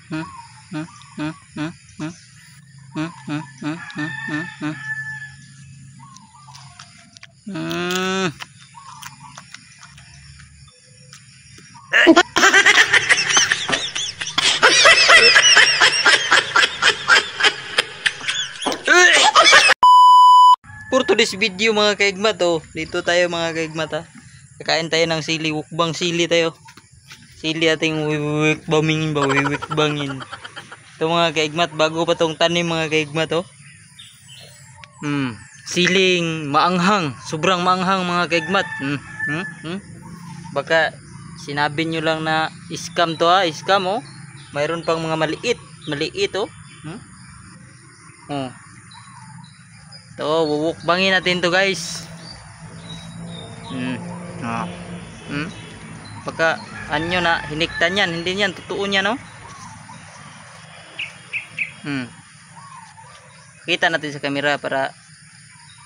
Hmm? Hmm? Hmm? Hmm? Hmm? Hmm? Hmm? Hmm? Hmm? Hmm? Hmm? Hmm. For today's video mga kaigmat, oh. Dito tayo mga kaigmat, ha. Kakain tayo ng sili, wukbang sili tayo. Sili ating wiwikbangin. Ito mga kaigmat, bago pa tong tanim mga kaigmat, oh. Siling maanghang, sobrang maanghang mga kaigmat. Baka sinabi nyo lang na scam to, ha, scam, oh. Mayroon pang mga maliit, oh. Oh. To, wukbangin natin to, guys. Baka anyo na hiniktan yan, hindi yan totoo niya, no? Kita natin sa camera para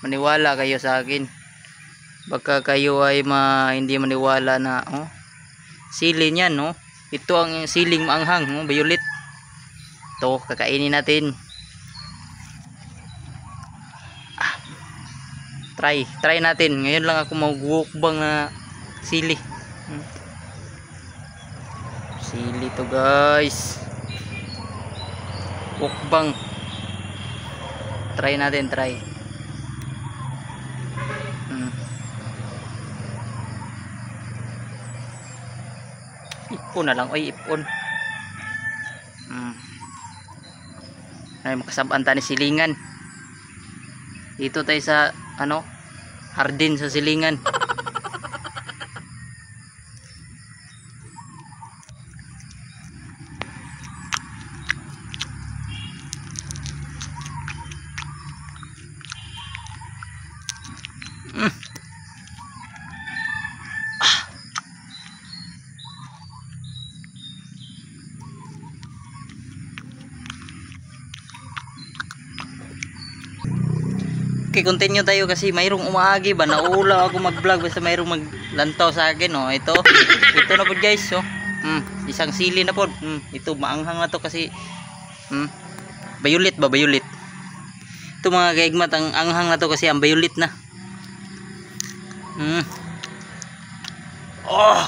maniwala kayo sa akin. Baka kayo ay hindi maniwala na, oh, sili niyan, no? Ito ang siling maanghang, oh, violet. To, kakainin natin. Try natin. Ngayon lang ako magwukbang na sili. Sili to, guys. Wukbang. Try natin. Ipon na lang. Oy, ipon. Ay, makasabaan tayo ni silingan. Dito tayo sa, hardin sa silingan. Okay, continue tayo kasi mayroong umaagi ba, nauulaw ako mag-vlog basta mayroong maglantaw sa akin, oh. Ito na po, guys, oh. Isang sili na po. Ito maanghang na to kasi violet ba, violet. Ito mga kaigmat, ang anghang na to kasi ang violet na. Oh.